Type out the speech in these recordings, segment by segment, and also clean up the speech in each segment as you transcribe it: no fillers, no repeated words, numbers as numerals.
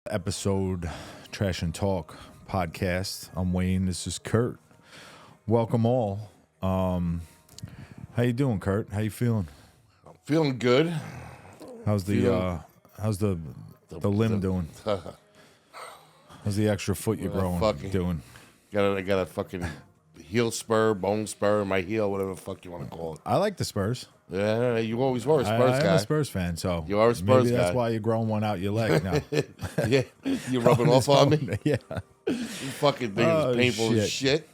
Episode Trash and Talk podcast. I'm Wayne. This is Kurt. Welcome all. How you doing, Kurt? How you feeling? Feeling good. How's the limb doing? How's the extra foot you're growing doing? I got a fucking heel spur, bone spur in my heel, whatever the fuck you want to call it. I like the Spurs. Yeah, you always were a Spurs guy. I'm a Spurs fan, so You are a Spurs maybe that's guy. why you're growing one out your leg now. Yeah, you rubbing off on me. Yeah. You fucking thing is painful as shit.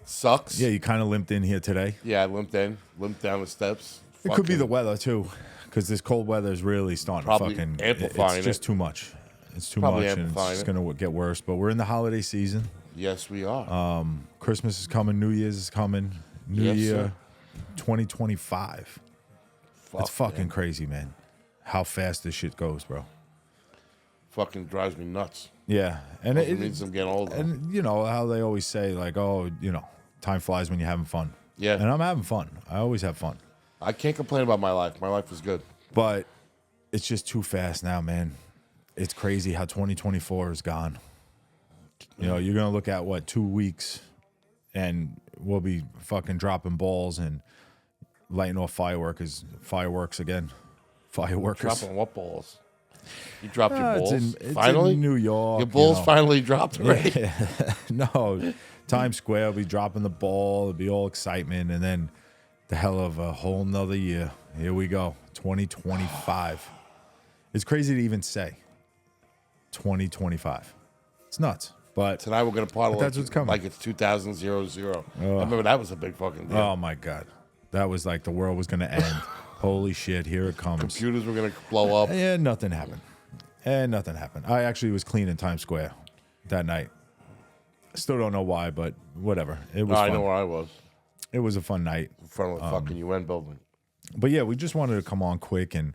Sucks. Yeah, you kind of limped in here today. Yeah, I limped down the steps. It could be the weather too, because this cold weather is really starting Probably to fucking amplifying It's just it. too much. It's too Probably much, and it's amplifying just it. gonna get worse. But we're in the holiday season. Yes, we are. Christmas is coming. New Year's is coming. New Yes, Year, sir. 2025. It's fucking man. crazy, man. How fast this shit goes, bro. Fucking drives me nuts. Yeah, and It means I'm getting older. and you know how they always say, like, oh, you know, time flies when you're having fun. Yeah. And I'm having fun. I always have fun. I can't complain about my life. My life is good. But it's just too fast now, man. It's crazy how 2024 is gone. You know, you're going to look at, 2 weeks, and we'll be fucking dropping balls and lighting off fireworks again. Fireworks. Dropping what balls? You dropped your It's balls? in Finally? New York. Your balls you know. finally dropped, right? Yeah. No, Times Square will be dropping the ball. It'll be all excitement, and then the hell of a whole nother year. Here we go, 2025. It's crazy to even say 2025. It's nuts, but Tonight we're gonna party But that's what's coming. like it's 2000. I remember that was a big fucking deal. oh my god, that was like the world was gonna end. Holy shit, here it comes. Computers were gonna blow up. And nothing happened. I actually was cleaning Times Square that night. Still don't know why, but whatever. It was I fun. know where I was It was a fun night. in front of the fucking UN building. But yeah, we just wanted to come on quick and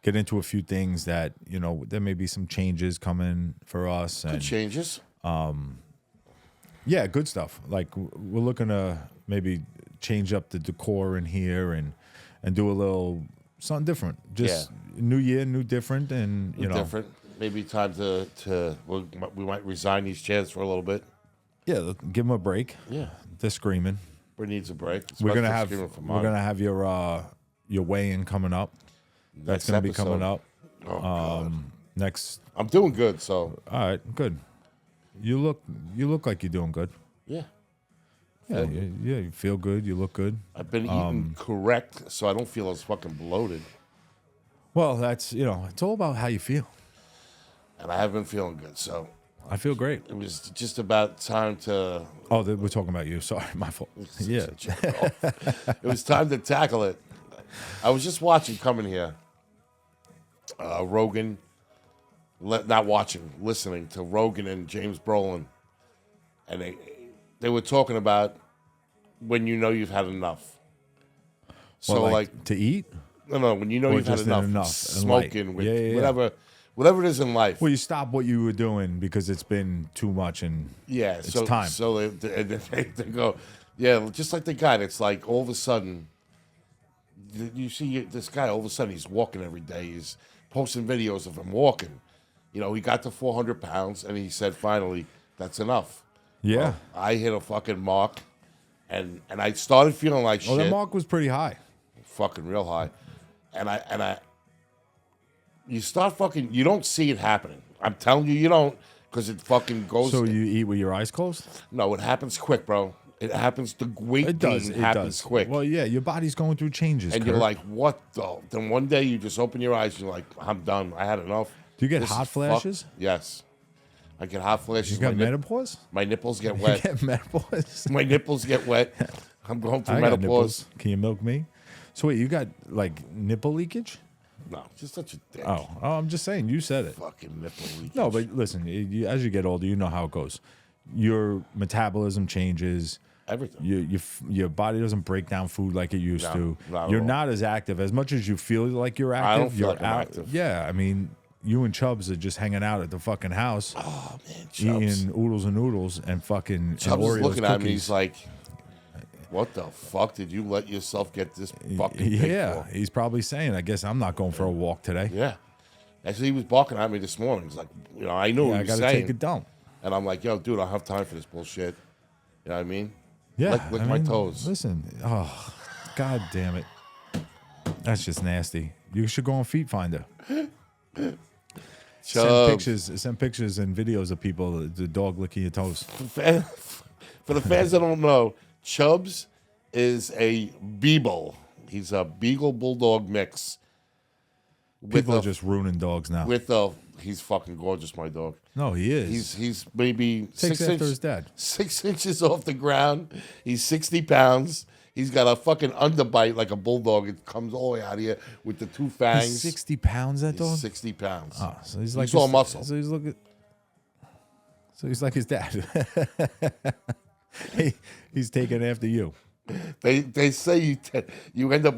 get into a few things that, you know, there may be some changes coming for us. Good And changes. yeah, good stuff. Like we're looking to maybe change up the decor in here and do a little something different. Just new year, new different, and you know, Different. Maybe time to we might resign these chairs for a little bit. yeah, give them a break. Yeah. They're screaming. We needs a break. We're gonna Especially have screaming for mine. your weigh-in coming up. That's gonna be coming episode. up Oh, God. next. I'm doing good, so All right, good. You look like you're doing good. yeah. Yeah, you feel good. You look good. I've been eating correct, so I don't feel as fucking bloated. Well, that's, you know, it's all about how you feel. And I have been feeling good, so I feel great. it was just about time to Oh, we're talking about you. Sorry, my fault. Yeah. It was time to tackle it. I was just watching coming here. Rogan, not watching, listening to Rogan and James Brolin, and they were talking about when you know you've had enough. So Well, like to eat? no, when you know Or you've had just enough, enough and smoking light. with Yeah. whatever it is in life. Well, you stop what you were doing because it's been too much and Yeah, it's so time. So they go, yeah, just like the guy. It's like all of a sudden, you see this guy. All of a sudden, he's walking every day. He's posting videos of him walking. You know, he got to 400 pounds, and he said, finally, that's enough. yeah. Well, I hit a fucking mark, and I started feeling like Well, shit, the mark was pretty high. fucking real high, and I, you start fucking. You don't see it happening. I'm telling you, you don't, because it fucking goes. So you eat with your eyes closed? No, it happens quick, bro. It happens. The weight It does. gain It happens does. quick. Well, yeah, your body's going through changes. And you're Kurt. like, what the? Then one day you just open your eyes and you're like, I'm done. I had enough. Do you get This hot is fucked. flashes? Yes. I get hot flashes. You got my, menopause? my nipples get You wet. get menopause? My nipples get wet. I'm going through I got menopause. nipples. Can you milk me? So wait, you got like nipple leakage? No, just such a dick. Oh, I'm just saying. You said it. Fucking nipple leakage. No, but listen, as you get older, you know how it goes. Your metabolism changes. everything. Your body doesn't break down food like it used No, to. not at You're all. not as active as much as you feel like you're active. I don't feel you're like I'm active. Yeah, I mean, you and Chubbs are just hanging out at the fucking house, Oh man, Chubbs. eating oodles and noodles and fucking and Chubbs is Oreos looking at me. cookies. He's like, "What the fuck did you let yourself get this fucking big Yeah, for?" he's probably saying, "I guess I'm not going for a walk today." Yeah. Actually, he was barking at me this morning. He's like, I knew Yeah, what I he was gotta saying. take a dump. And I'm like, yo, dude, I don't have time for this bullshit. You know what I mean? Yeah, Lick I my mean, toes. Listen, oh, god damn it, that's just nasty. You should go on Feet Finder. Chubbs. Send pictures and videos of people, the dog licking your toes. For the fans that don't know, Chubbs is a Beagle. He's a Beagle Bulldog mix. People are just ruining dogs now. He's fucking gorgeous, my dog. No, he is. He's maybe Takes after his dad. 6 inches off the ground. He's 60 pounds. He's got a fucking underbite like a bulldog. It comes all the way out of here with the 2 fangs. He's 60 pounds, that dog? 60 pounds. Oh, so he's like all his, muscle. So he's like his dad. He's taking after you. They say you end up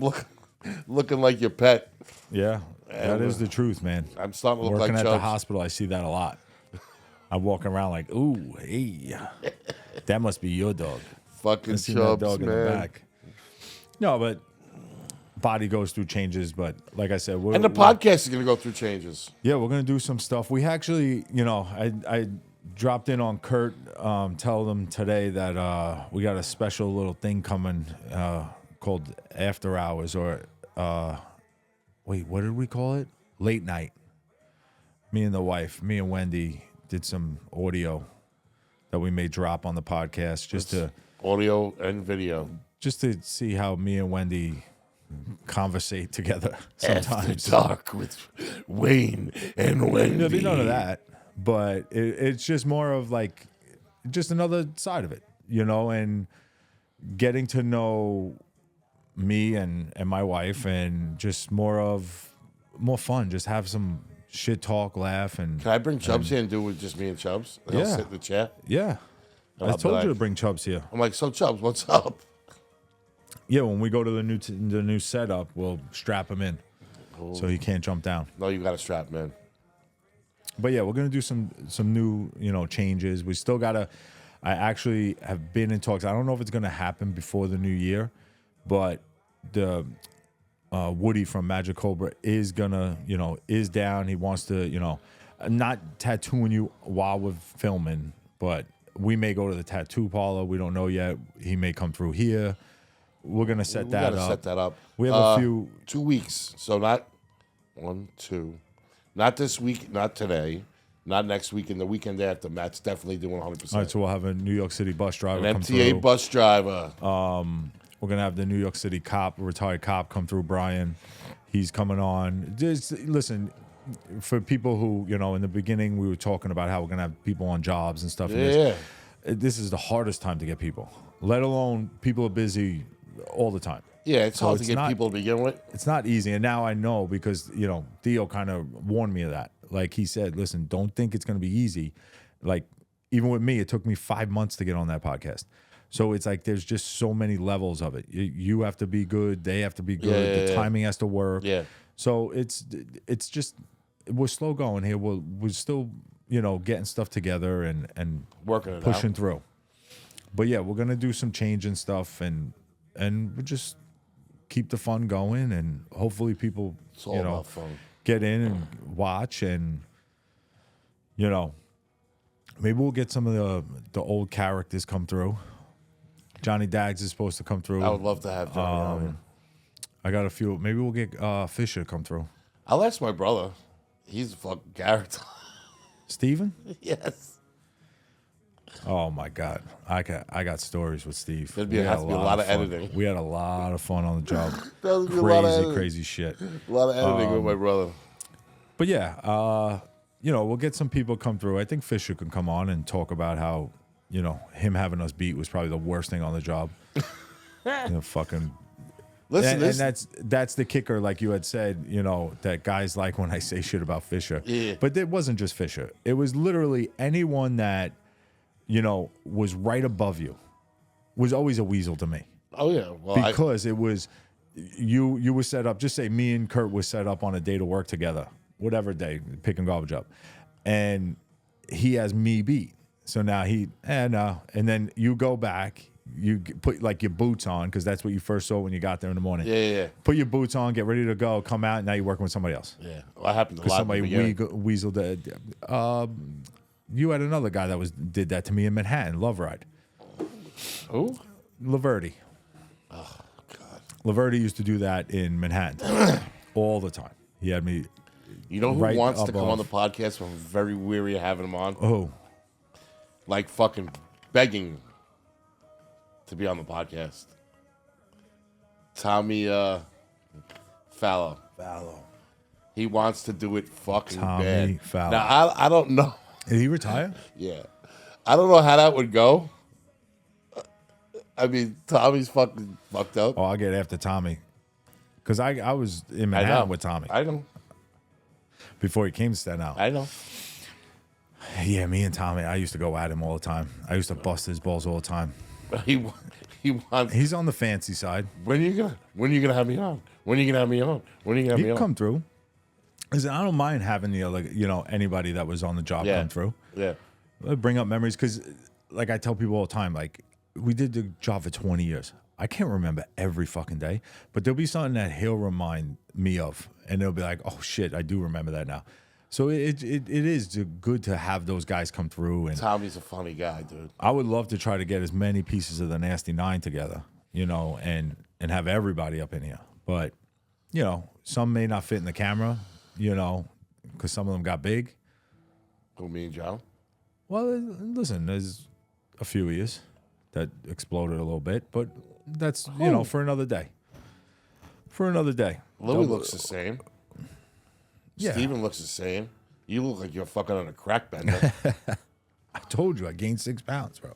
looking like your pet. Yeah, that is the truth, man. I'm starting to look Working like at the Chubbs. hospital, I see that a lot. I'm walking around like, ooh, hey, that must be your dog. Fucking I see Chubbs, that dog man. in the back. No, but body goes through changes. But like I said, And the podcast is going to go through changes. Yeah, we're gonna do some stuff. We actually, I dropped in on Kurt, tell them today that we got a special little thing coming called After Hours, or wait, what did we call it? Late night. Me and Wendy did some audio that we may drop on the podcast just Audio and video. to see how me and Wendy conversate together sometimes. After Dark with Wayne and Wendy. There'll be none of that, but it's just more of like just another side of it, and getting to know me and my wife, and just more fun. Just have some shit talk, laugh, and Can I bring Chubbs here and do it with just me and Chubbs? And He'll Yeah. sit in the chair. yeah. And I I'll be told you like- to bring Chubbs here. I'm like, so Chubbs, what's up? Yeah, when we go to the new setup, we'll strap him in so he can't jump down. No, you got a strap, man. But yeah, we're gonna do some new changes. We still gotta. I actually have been in talks. I don't know if it's gonna happen before the new year, but the Woody from Magic Cobra is gonna is down. He wants to not tattooing you while we're filming, but we may go to the tattoo parlor. We don't know yet. He may come through here. We're gonna set We that gotta up. set that up. We have a few. 2 weeks. So not 1, 2. Not this week, not today. Not next week, and the weekend after. Matt's definitely doing 100%. All right, so we'll have a New York City bus driver An come MTA through. bus driver. We're gonna have the New York City retired cop, come through. Brian, he's coming on. Listen, for people who in the beginning we were talking about how we're gonna have people on jobs and stuff. Yeah. This is the hardest time to get people. Let alone people are busy all the time. Yeah, it's So hard to it's get not- people to begin with. It's not easy, and now I know because Theo kind of warned me of that. Like he said, listen, don't think it's gonna be easy. Like even with me, it took me 5 months to get on that podcast. So it's like there's just so many levels of it. You have to be good. They have to be good. Yeah. The timing has to work. Yeah. So it's just we're slow going here. We're still getting stuff together and Working it pushing out. through. But yeah, we're gonna do some change and stuff, and we'll just keep the fun going, and hopefully people It's all about fun. get in and watch, and maybe we'll get some of the old characters come through. Johnny Dags is supposed to come through. I would love to have Johnny on here. I got a few. Maybe we'll get Fisher to come through. I'll ask my brother. He's a fucking character. Steven? Yes. Oh my God, I got stories with Steve. There'd We have had to be a lot of fun. editing. We had a lot of fun on the job. There'd be a lot of Crazy, editing. crazy shit. A lot of editing with my brother. But yeah, we'll get some people come through. I think Fisher can come on and talk about how, him having us beat was probably the worst thing on the job. Fucking. Listen, And that's the kicker, like you had said, that guys like when I say shit about Fisher. Yeah. But it wasn't just Fisher. It was literally anyone that, was right above you was always a weasel to me. oh yeah. Well, Because it was you were set up, just say me and Kurt was set up on a day to work together, whatever day, picking garbage up. And he has me beat. So now no. And then you go back, put like your boots on because that's what you first saw when you got there in the morning. Yeah. Put your boots on, get ready to go, come out, and now you're working with somebody else. Yeah. Well, that happened a Because lot. somebody weaseled. You had another guy that did that to me in Manhattan, Love Ride. Who? Laverty. Oh God. Laverty used to do that in Manhattan all the time. He had me. You know who right wants to come on above. the podcast? I'm very weary of having him on. Oh, Like fucking begging to be on the podcast. Tommy Fallow. He wants to do it fucking Tommy bad. Fallow. Now I don't know. did he retire? Yeah. I don't know how that would go. I mean, Tommy's fucking fucked up. Oh, I'll get after Tommy. Because I was in I know. Manhattan with Tommy I know. before he came to Staten Island. I know. Yeah, me and Tommy, I used to go at him all the time. I used to bust his balls all the time. He wants. He's on the fancy side. When are you gonna have me on? When are you gonna have me on? When are you gonna have He me can on? come through. Listen, I don't mind having the other, anybody that was on the job Yeah. come through. Yeah. Bring up memories because, like I tell people all the time, like we did the job for 20 years. I can't remember every fucking day, but there'll be something that he'll remind me of, and they'll be like, "Oh shit, I do remember that now." So it is good to have those guys come through, and Tommy's a funny guy, dude. I would love to try to get as many pieces of the Nasty Nine together, and have everybody up in here. But some may not fit in the camera, because some of them got big. Who, me and Joe? Well, listen, there's a few of yous that exploded a little bit, but that's for another day. For another day. Louis looks the same. Yeah. Steven looks the same. You look like you're fucking on a crack bender. I told you I gained 6 pounds, bro.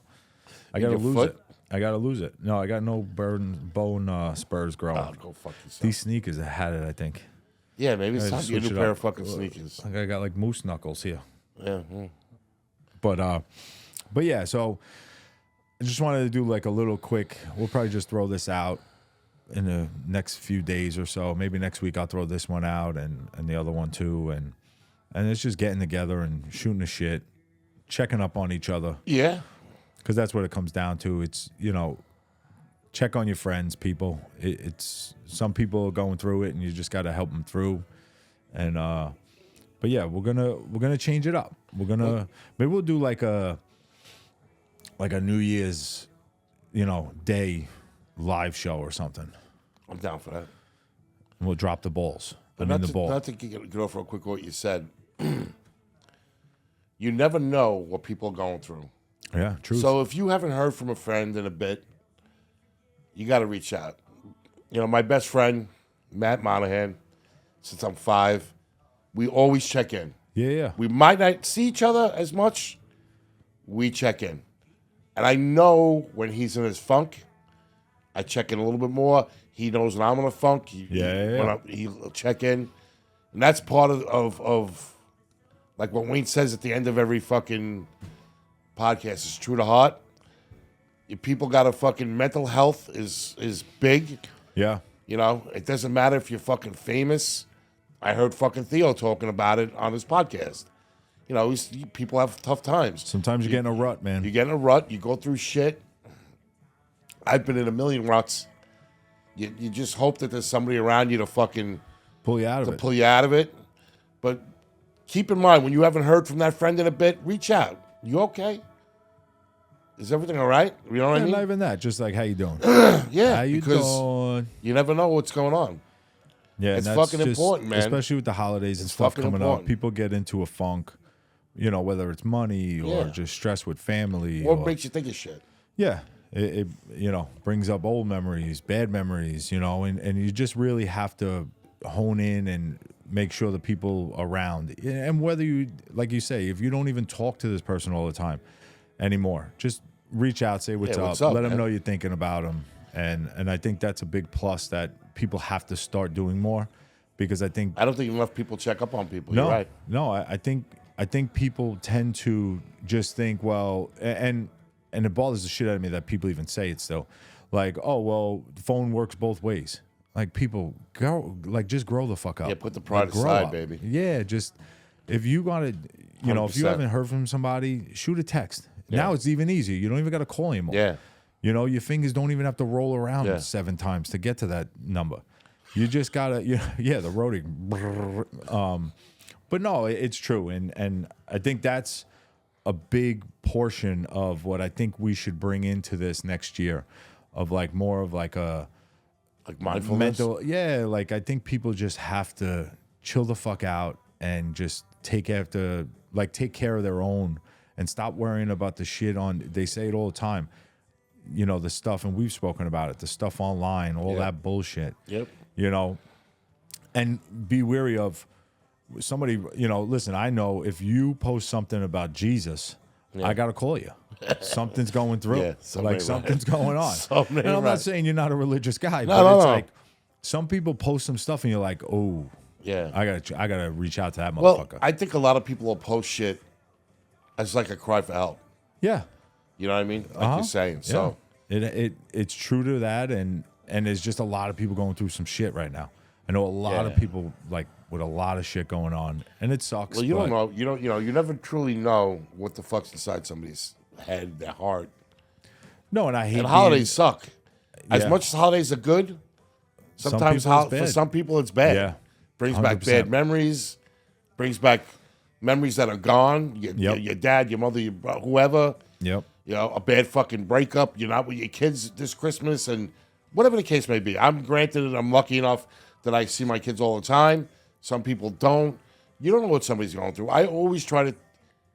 I In gotta your lose foot? it. I gotta lose it. No, I got no bone spurs growing. Oh, go fuck yourself. These sneakers have had it, I think. Yeah, maybe it's I time just to get a switch new it pair up. of fucking sneakers. Like I got like moose knuckles here. Yeah. But yeah, so I just wanted to do like a little quick. We'll probably just throw this out in the next few days or so. Maybe next week I'll throw this one out and the other one too, and it's just getting together and shooting the shit, checking up on each other, Yeah. because that's what it comes down to. It's check on your friends, people. It's some people are going through it, and you just got to help them through. And but yeah, we're gonna change it up. Maybe we'll do like a New Year's, day live show or something. I'm down for that. And we'll drop the balls. But the not ball. to get off real quick what you said. You never know what people are going through. Yeah, true. So if you haven't heard from a friend in a bit, you got to reach out. My best friend, Matt Monahan, since I'm 5, we always check in. yeah. We might not see each other as much. We check in. And I know when he's in his funk, I check in a little bit more. He knows when I'm in a funk. He'll check in. And that's part of like what Wayne says at the end of every fucking podcast. It's true to heart. If people got a fucking mental health is big. Yeah. It doesn't matter if you're fucking famous. I heard fucking Theo talking about it on his podcast. People have tough times. Sometimes you get in a rut, man. You get in a rut. You go through shit. I've been in a million ruts. You just hope that there's somebody around you to fucking pull you out of it. pull you out of it. But keep in mind, when you haven't heard from that friend in a bit, reach out. You okay? Is everything all right? You know what I mean? Not even that. Just like, how you doing? Yeah, How you because doing? you never know what's going on. Yeah, It's and that's fucking important, man. Especially with the holidays and It's stuff fucking coming important. up. People get into a funk, whether it's money or Yeah. just stress with family. What makes you think of shit? Yeah, it brings up old memories, bad memories, and you just really have to hone in and make sure the people around, and whether you, like you say, if you don't even talk to this person all the time anymore, just reach out, say what's what's up, up, let them man? know you're thinking about them, and I think that's a big plus that people have to start doing more, because I think I don't think enough people check up on people. You're right. no, I think people tend to just think, well, and it bothers the shit out of me that people even say it still, like, oh well, the phone works both ways. Like, people just grow the fuck up. Yeah, put the pride grow aside, up. baby. Yeah, just if you gotta, if you 100%. haven't heard from somebody, shoot a text. Now it's even easier. You don't even got to call anymore. Yeah. You know, your fingers don't even have to roll around Yeah. 7 times to get to that number. You just gotta, yeah, the roadie. But no, it's true, and I think that's a big portion of what I think we should bring into this next year, of like more of like a Like mindfulness. mental, yeah. Like I think people just have to chill the fuck out and just take care of their own and stop worrying about the shit on. They say it all the time, you know, the stuff, and we've spoken about it, the stuff online, all Yeah. that bullshit. Yep. You know, and be wary of somebody. You know, listen, I know if you post something about Jesus, I gotta call you. Something's going through. Yeah, something Something's right. going on. Something And I'm right. not saying you're not a religious guy, No, but no, it's no. like some people post some stuff and you're like, oh, Yeah. I gotta reach out to that Well, motherfucker. I think a lot of people will post shit as like a cry for help. Yeah. You know what I mean? Like you're saying. So Yeah. It's true to that, and there's just a lot of people going through some shit right now. I know a lot of Yeah. people like with a lot of shit going on, and it sucks. well, you don't but- know. You never truly know what the fuck's inside somebody's head, their heart. No, and I hate And holidays suck. As Yeah. much as holidays are good, sometimes people it's for bad. some people it's bad. Yeah. Brings back 100%. bad memories. Brings back memories that are gone. Yep. Your dad, your mother, whoever. Yep. You know, a bad fucking breakup. You're not with your kids this Christmas, and whatever the case may be. I'm lucky enough that I see my kids all the time. Some people don't. You don't know what somebody's going through. I always try to,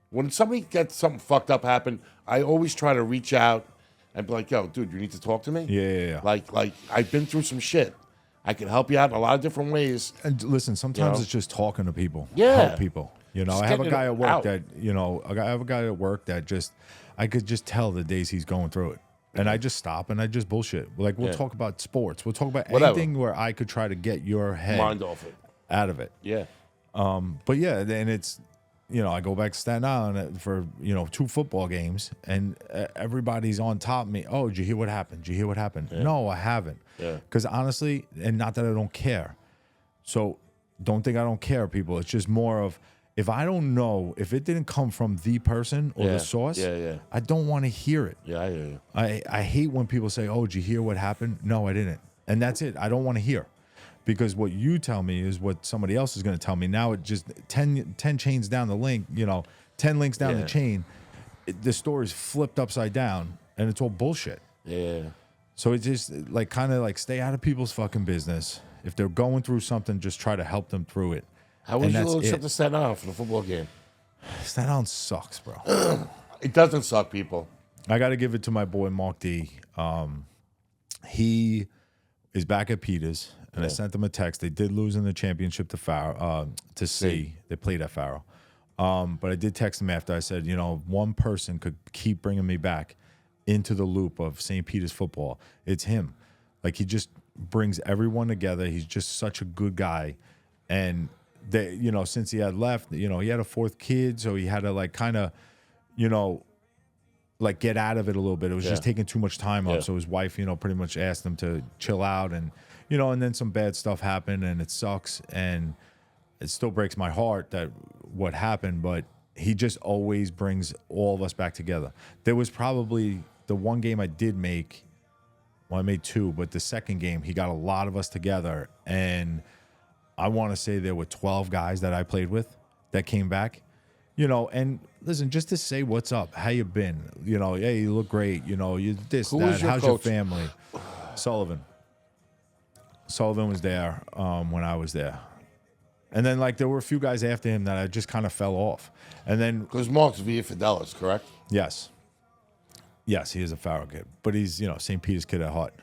when somebody gets something fucked up happen, I always try to reach out and be like, yo, dude, you need to talk to me? Yeah. Like I've been through some shit. I can help you out in a lot of different ways. And listen, sometimes know? it's just talking to people. Yeah. Help people. You know, Just I have a getting guy it at work out. that, I have a guy at work that just, I could just tell the days he's going through it. And I just stop and I just bullshit. Like, we'll Yeah. talk about sports. We'll talk about Whatever. anything where I could try to get your head Mind off it. out of it. Yeah. But yeah, then it's, I go back to Staten Island for, 2 football games, and everybody's on top of me. Oh, did you hear what happened? Did you hear what happened? No, I haven't. Yeah. Because honestly, and not that I don't care. So don't think I don't care, people. It's just more of, if I don't know, if it didn't come from the person or Yeah. the source, Yeah. I don't want to hear it. Yeah, I hear you. I hate when people say, oh, did you hear what happened? No, I didn't. And that's it. I don't want to hear. Because what you tell me is what somebody else is going to tell me. Now it just 10 chains down the link, 10 links down Yeah. the chain. The story's flipped upside down, and it's all bullshit. Yeah. So it's just like kind of like stay out of people's fucking business. If they're going through something, just try to help them through it. How was And your that's little trip it. to Staten Island for the football game? Staten Island sucks, bro. It doesn't suck, people. I got to give it to my boy Mark D. He is back at Peters, and I sent him a text. They did lose in the championship to Farrell, to C. They played at Farrell. But I did text him after. I said, one person could keep bringing me back into the loop of St. Peter's football. It's him. Like, he just brings everyone together. He's just such a good guy. And they, since he had left, he had a 4th kid, so he had to like kind of, like get out of it a little bit. It was just taking too much time up. Yeah. So his wife, pretty much asked him to chill out, and and then some bad stuff happened, and it sucks, and it still breaks my heart that what happened, but he just always brings all of us back together. There was probably the one game I did make. Well, I made 2, but the second game he got a lot of us together, and I want to say there were 12 guys that I played with that came back. And listen, just to say what's up, how you been? Hey, you look great. You this, Who that. was your How's coach? your family? Sullivan. Sullivan was there when I was there. And then, like, there were a few guys after him that I just kind of fell off. And then, Because Mark's Via Fidelis, correct? yes, he is a Farrell kid, but he's, St. Peter's kid at heart.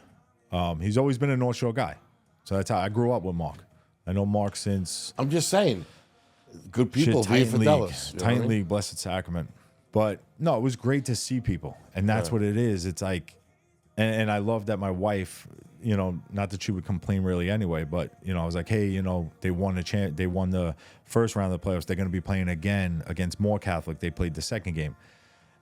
He's always been a North Shore guy. So that's how I grew up with Mark. I know Mark since I'm just saying. Good people, Via Titan League, Fidelis. You know what I Titan mean? League, Blessed Sacrament. But no, it was great to see people, and that's what it is. It's like, and I love that my wife, not that she would complain really anyway, but I was like, hey, they won they won the first round of the playoffs. They're going to be playing again against Moore Catholic. They played the second game,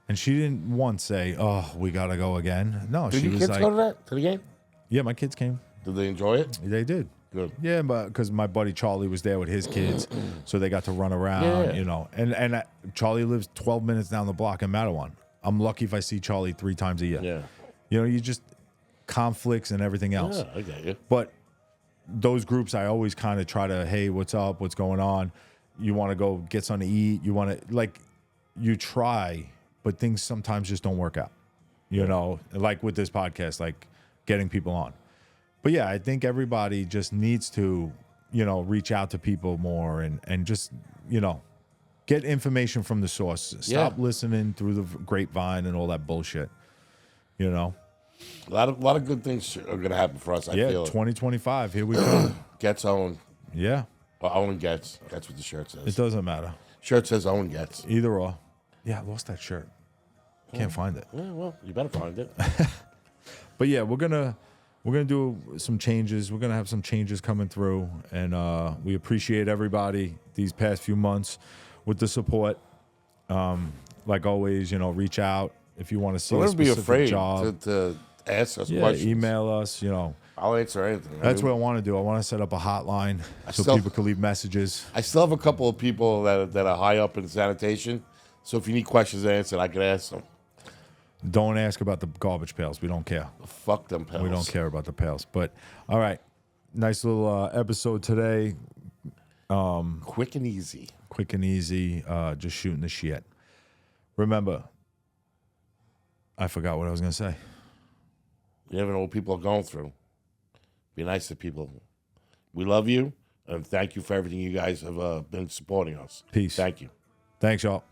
and she didn't once say, oh, we got to go again. No, Did she your was kids like, go to that? To the game? yeah, my kids came. Did they enjoy it? They did. Good. Yeah, but because my buddy Charlie was there with his kids, so they got to run around, Yeah. And Charlie lives 12 minutes down the block in Mattawan. I'm lucky if I see Charlie 3 times a year. Yeah. You know, you just conflicts and everything else. Yeah, I get you. But those groups, I always kind of try to, hey, what's up? What's going on? You want to go get something to eat? You want to, like, you try, but things sometimes just don't work out. You know, like with this podcast, like getting people on. But yeah, I think everybody just needs to, you know, reach out to people more and just, you know, get information from the source. Stop listening through the grapevine and all that bullshit. You know? A lot of good things are going to happen for us, I feel. 2025, here we go. Gets Owen. Yeah. Or Owen Gets. That's what the shirt says. It doesn't matter. Shirt says Owen Gets. Either or. Yeah, I lost that shirt. Can't find it. Yeah, well, you better find it. But yeah, we're gonna do some changes. We're gonna have some changes coming through, and we appreciate everybody these past few months with the support. Like always, you know, reach out if you want to see a Don't be specific afraid job. to ask us questions. Email us. You know, I'll answer anything. that's what I want to do. I want to set up a hotline so still- people can leave messages. I still have a couple of people that are high up in sanitation. So if you need questions answered, I can ask them. Don't ask about the garbage pails. We don't care. Fuck them pals. We don't care about the pails. But all right, nice little episode today. Quick and easy. Quick and easy, just shooting the shit. Remember, I forgot what I was going to say. You never know what people are going through. Be nice to people. We love you, and thank you for everything you guys have been supporting us. Peace. Thank you. Thanks, y'all.